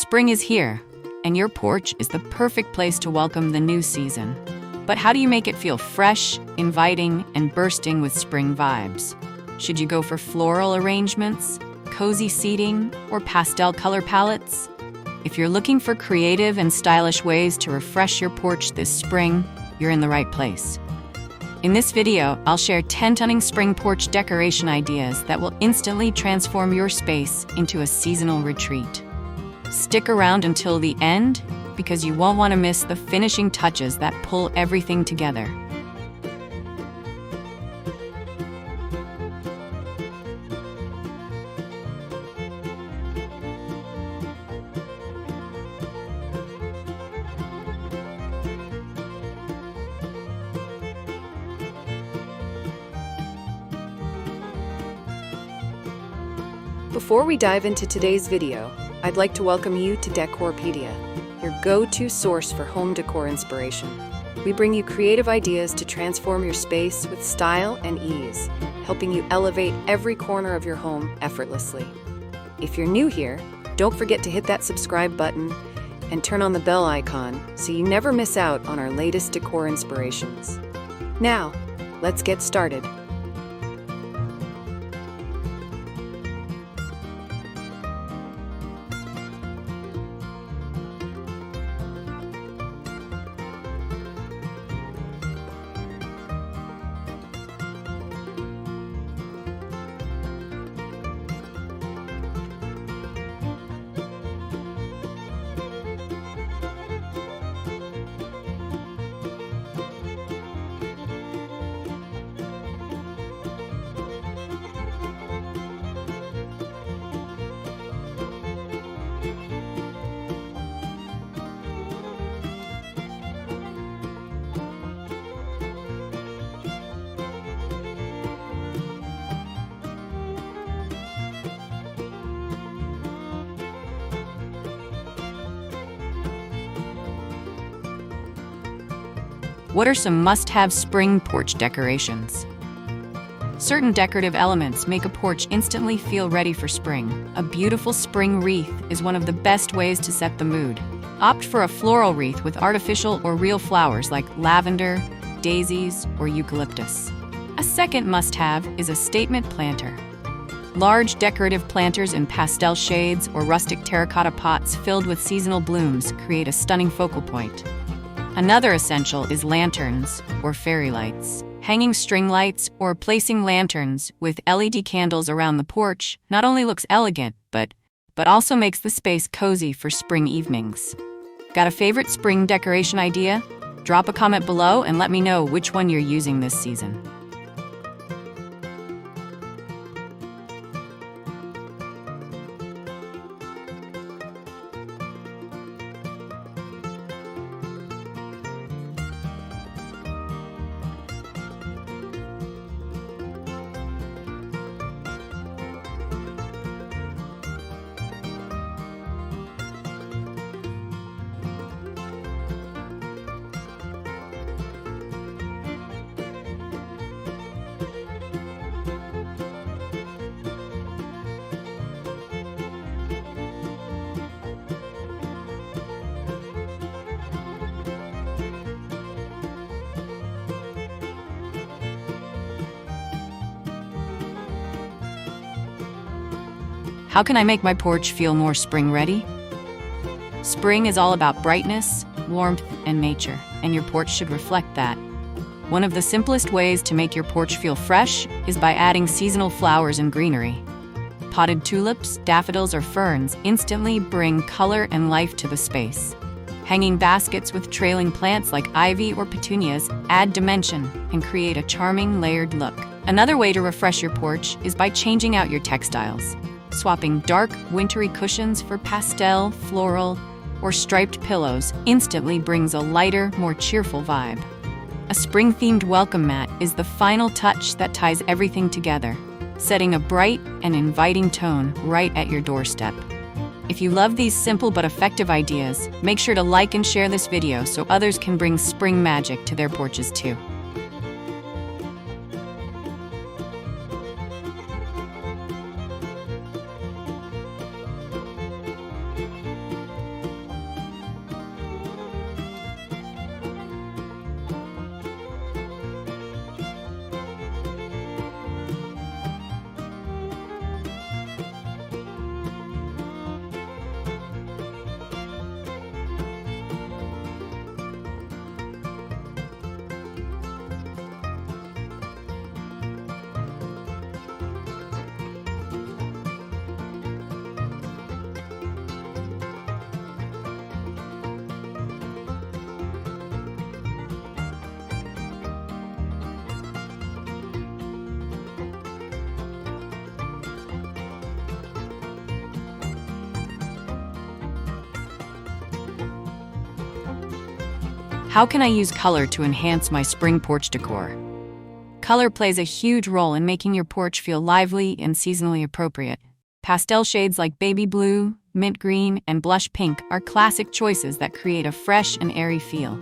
Spring is here, and your porch is the perfect place to welcome the new season. But how do you make it feel fresh, inviting, and bursting with spring vibes? Should you go for floral arrangements, cozy seating, or pastel color palettes? If you're looking for creative and stylish ways to refresh your porch this spring, you're in the right place. In this video, I'll share 10 stunning spring porch decoration ideas that will instantly transform your space into a seasonal retreat. Stick around until the end, because you won't want to miss the finishing touches that pull everything together. Before we dive into today's video, I'd like to welcome you to Decorpediya, your go-to source for home decor inspiration. We bring you creative ideas to transform your space with style and ease, helping you elevate every corner of your home effortlessly. If you're new here, don't forget to hit that subscribe button and turn on the bell icon so you never miss out on our latest decor inspirations. Now, let's get started. What are some must-have spring porch decorations? Certain decorative elements make a porch instantly feel ready for spring. A beautiful spring wreath is one of the best ways to set the mood. Opt for a floral wreath with artificial or real flowers like lavender, daisies, or eucalyptus. A second must-have is a statement planter. Large decorative planters in pastel shades or rustic terracotta pots filled with seasonal blooms create a stunning focal point. Another essential is lanterns or fairy lights. Hanging string lights or placing lanterns with LED candles around the porch not only looks elegant, but also makes the space cozy for spring evenings. Got a favorite spring decoration idea? Drop a comment below and let me know which one you're using this season. How can I make my porch feel more spring ready? Spring is all about brightness, warmth, and nature, and your porch should reflect that. One of the simplest ways to make your porch feel fresh is by adding seasonal flowers and greenery. Potted tulips, daffodils, or ferns instantly bring color and life to the space. Hanging baskets with trailing plants like ivy or petunias add dimension and create a charming layered look. Another way to refresh your porch is by changing out your textiles. Swapping dark, wintry cushions for pastel, floral, or striped pillows instantly brings a lighter, more cheerful vibe. A spring-themed welcome mat is the final touch that ties everything together, setting a bright and inviting tone right at your doorstep. If you love these simple but effective ideas, make sure to like and share this video so others can bring spring magic to their porches too. How can I use color to enhance my spring porch decor? Color plays a huge role in making your porch feel lively and seasonally appropriate. Pastel shades like baby blue, mint green, and blush pink are classic choices that create a fresh and airy feel.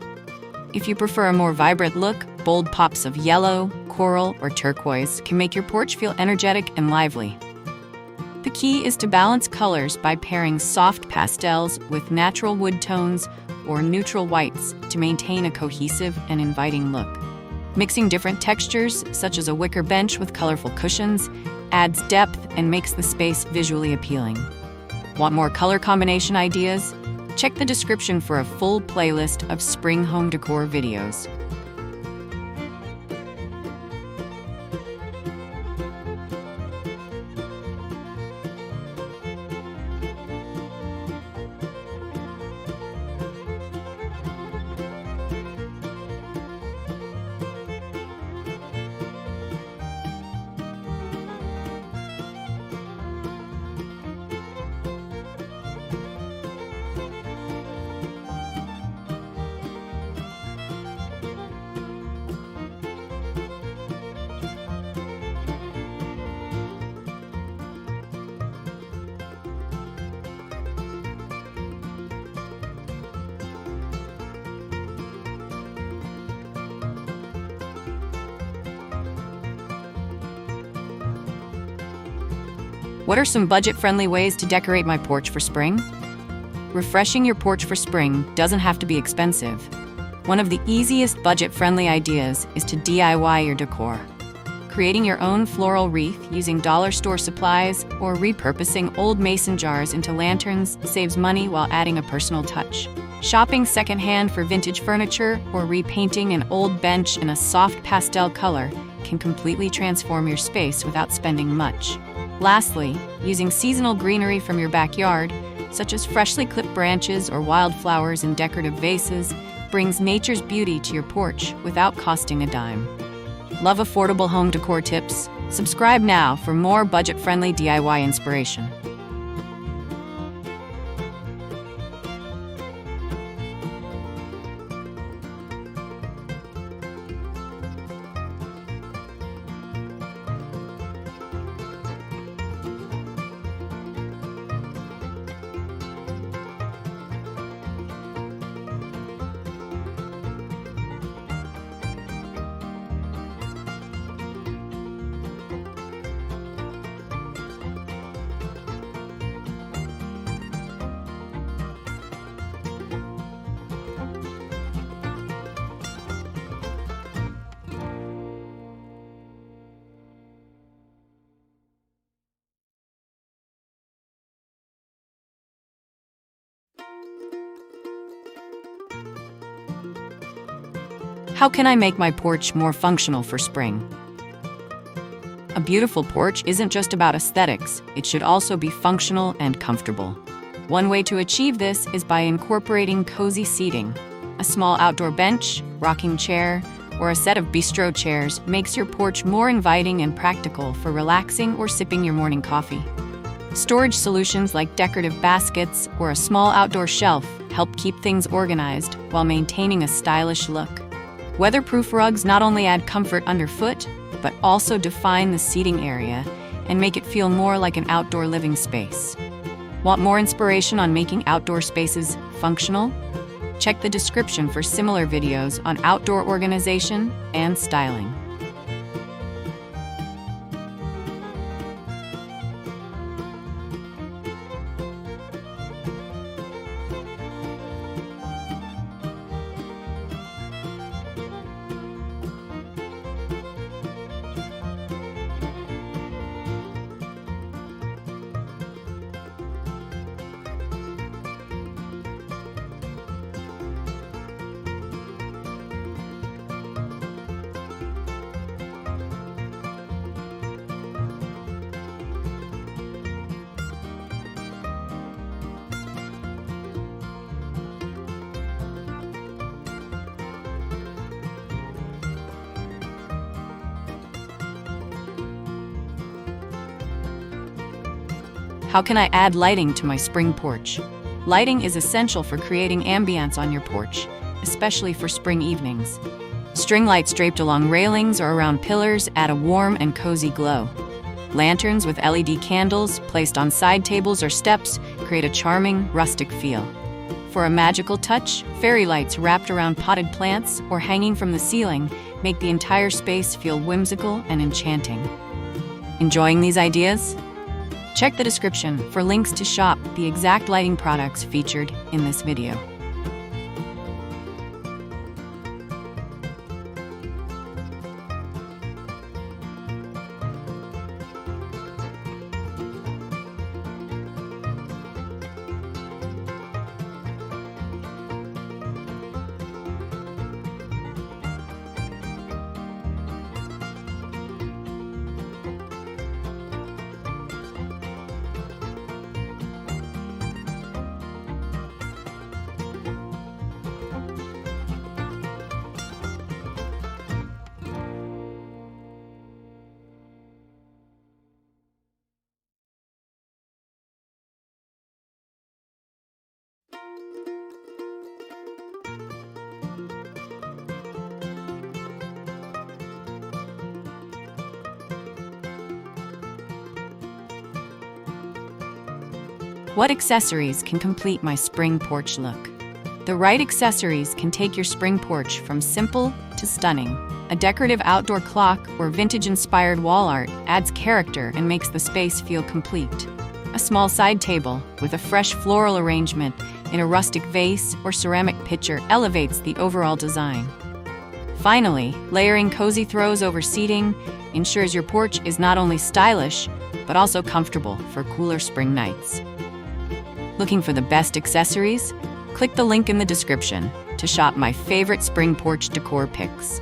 If you prefer a more vibrant look, bold pops of yellow, coral, or turquoise can make your porch feel energetic and lively. The key is to balance colors by pairing soft pastels with natural wood tones or neutral whites to maintain a cohesive and inviting look. Mixing different textures, such as a wicker bench with colorful cushions, adds depth and makes the space visually appealing. Want more color combination ideas? Check the description for a full playlist of spring home decor videos. What are some budget-friendly ways to decorate my porch for spring? Refreshing your porch for spring doesn't have to be expensive. One of the easiest budget-friendly ideas is to DIY your decor. Creating your own floral wreath using dollar store supplies or repurposing old mason jars into lanterns saves money while adding a personal touch. Shopping secondhand for vintage furniture or repainting an old bench in a soft pastel color can completely transform your space without spending much. Lastly, using seasonal greenery from your backyard, such as freshly clipped branches or wildflowers in decorative vases, brings nature's beauty to your porch without costing a dime. Love affordable home decor tips? Subscribe now for more budget-friendly DIY inspiration. How can I make my porch more functional for spring? A beautiful porch isn't just about aesthetics, it should also be functional and comfortable. One way to achieve this is by incorporating cozy seating. A small outdoor bench, rocking chair, or a set of bistro chairs makes your porch more inviting and practical for relaxing or sipping your morning coffee. Storage solutions like decorative baskets or a small outdoor shelf help keep things organized while maintaining a stylish look. Weatherproof rugs not only add comfort underfoot, but also define the seating area and make it feel more like an outdoor living space. Want more inspiration on making outdoor spaces functional? Check the description for similar videos on outdoor organization and styling. How can I add lighting to my spring porch? Lighting is essential for creating ambience on your porch, especially for spring evenings. String lights draped along railings or around pillars add a warm and cozy glow. Lanterns with LED candles placed on side tables or steps create a charming, rustic feel. For a magical touch, fairy lights wrapped around potted plants or hanging from the ceiling make the entire space feel whimsical and enchanting. Enjoying these ideas? Check the description for links to shop the exact lighting products featured in this video. What accessories can complete my spring porch look? The right accessories can take your spring porch from simple to stunning. A decorative outdoor clock or vintage-inspired wall art adds character and makes the space feel complete. A small side table with a fresh floral arrangement in a rustic vase or ceramic pitcher elevates the overall design. Finally, layering cozy throws over seating ensures your porch is not only stylish, but also comfortable for cooler spring nights. Looking for the best accessories? Click the link in the description to shop my favorite spring porch decor picks.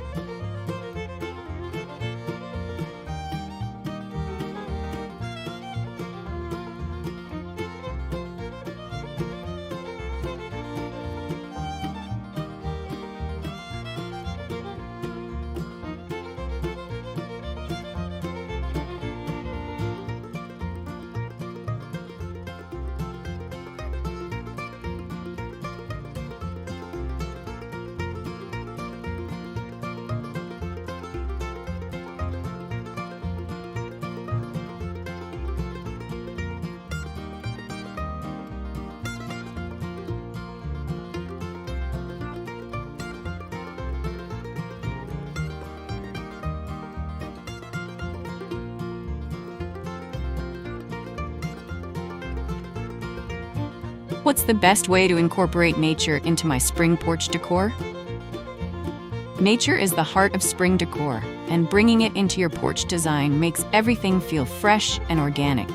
What's the best way to incorporate nature into my spring porch decor? Nature is the heart of spring decor, and bringing it into your porch design makes everything feel fresh and organic.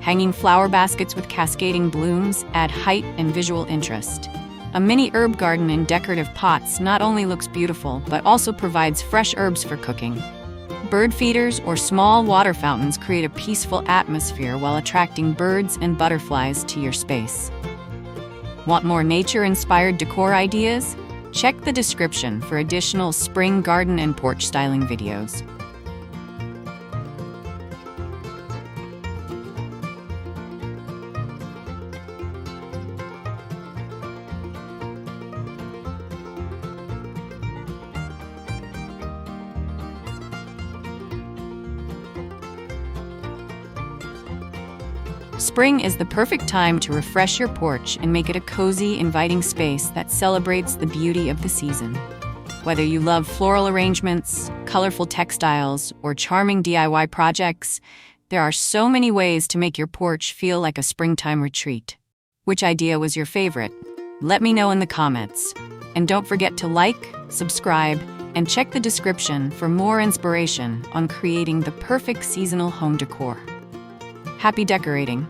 Hanging flower baskets with cascading blooms add height and visual interest. A mini herb garden in decorative pots not only looks beautiful, but also provides fresh herbs for cooking. Bird feeders or small water fountains create a peaceful atmosphere while attracting birds and butterflies to your space. Want more nature-inspired decor ideas? Check the description for additional spring garden and porch styling videos. Spring is the perfect time to refresh your porch and make it a cozy, inviting space that celebrates the beauty of the season. Whether you love floral arrangements, colorful textiles, or charming DIY projects, there are so many ways to make your porch feel like a springtime retreat. Which idea was your favorite? Let me know in the comments. And don't forget to like, subscribe, and check the description for more inspiration on creating the perfect seasonal home decor. Happy decorating!